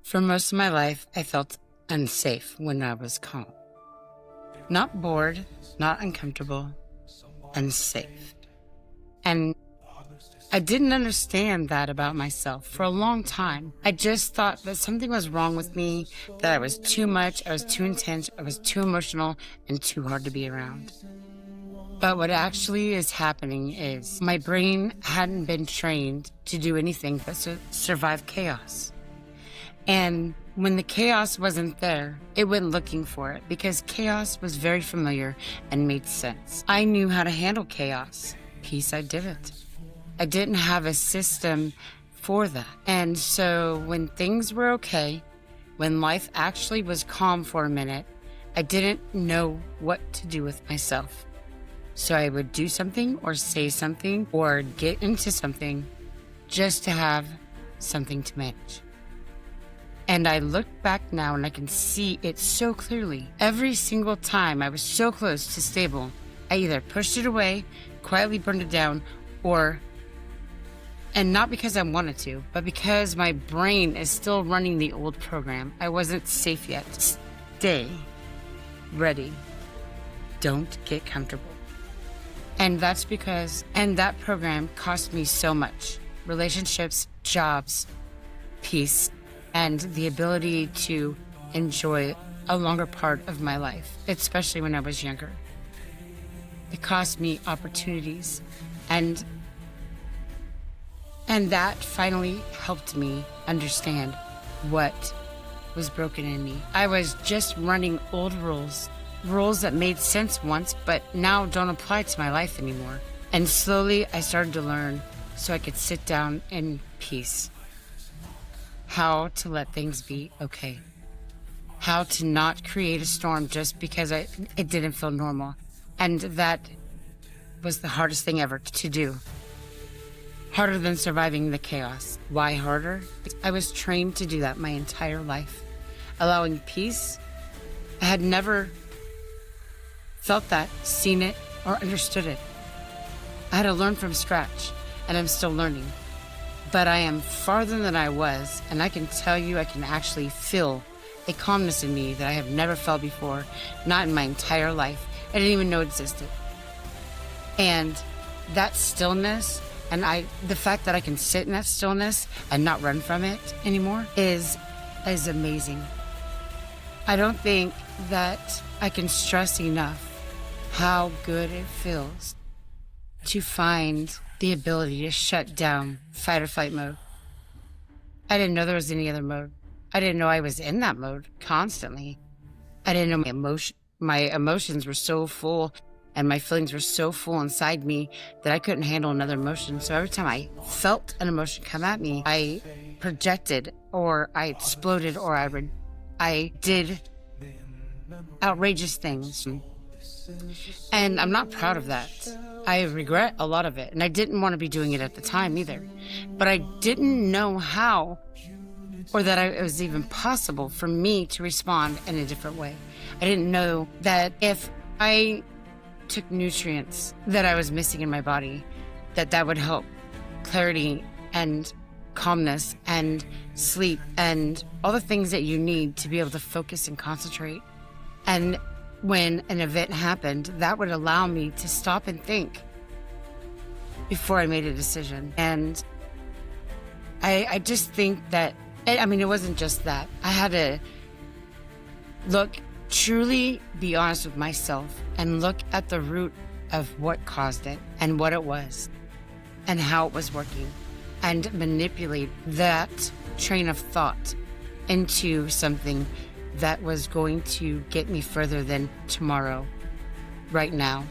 For most of my life, I felt unsafe when I was calm. Not bored, not uncomfortable, unsafe. And I didn't understand that about myself for a long time. I just thought that something was wrong with me, that I was too much, I was too intense, I was too emotional, and too hard to be around. But what actually is happening is my brain hadn't been trained to do anything but survive chaos. And when the chaos wasn't there, it went looking for it because chaos was very familiar and made sense. I knew how to handle chaos. Peace, I didn't. I didn't have a system for that. And so when things were okay, when life actually was calm for a minute, I didn't know what to do with myself. So I would do something or say something or get into something just to have something to manage. And I look back now and I can see it so clearly. Every single time I was so close to stable, I either pushed it away, quietly burned it down, and not because I wanted to, but because my brain is still running the old program. I wasn't safe yet. Stay ready. Don't get comfortable. And that's because, and that program cost me so much. Relationships, jobs, peace, and the ability to enjoy a longer part of my life, especially when I was younger. It cost me opportunities, and that finally helped me understand what was broken in me. I was just running old rules that made sense once, but now don't apply to my life anymore. And slowly I started to learn so I could sit down in peace. How to let things be okay. How to not create a storm just because it didn't feel normal. And that was the hardest thing ever to do. Harder than surviving the chaos. Why harder? I was trained to do that my entire life. Allowing peace. I had never felt that, seen it, or understood it. I had to learn from scratch, and I'm still learning. But I am farther than I was, and I can tell you I can actually feel a calmness in me that I have never felt before, not in my entire life. I didn't even know existed. And that stillness, and the fact that I can sit in that stillness and not run from it anymore is amazing. I don't think that I can stress enough how good it feels to find the ability to shut down fight or flight mode. I didn't know there was any other mode. I didn't know I was in that mode constantly. I didn't know my emotions were so full and my feelings were so full inside me that I couldn't handle another emotion. So every time I felt an emotion come at me, I projected or I exploded or I did outrageous things. And I'm not proud of that. I regret a lot of it, and I didn't want to be doing it at the time either. But I didn't know how, or that it was even possible for me to respond in a different way. I didn't know that if I took nutrients that I was missing in my body, that would help clarity and calmness and sleep and all the things that you need to be able to focus and concentrate. And when an event happened, that would allow me to stop and think before I made a decision. And I just think that, it wasn't just that. I had to truly be honest with myself and look at the root of what caused it and what it was and how it was working and manipulate that train of thought into something that was going to get me further than tomorrow, right now.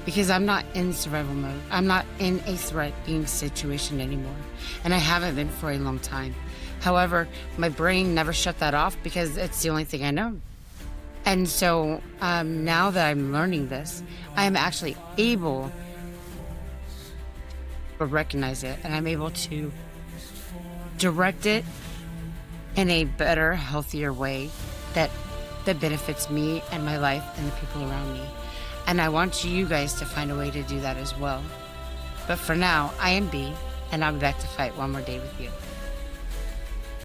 Because I'm not in survival mode. I'm not in a threatening situation anymore. And I haven't been for a long time. However, my brain never shut that off because it's the only thing I know. And so now that I'm learning this, I am actually able to recognize it, and I'm able to direct it in a better, healthier way that benefits me and my life and the people around me. And I want you guys to find a way to do that as well. But for now, I am B, and I'll be back to fight one more day with you.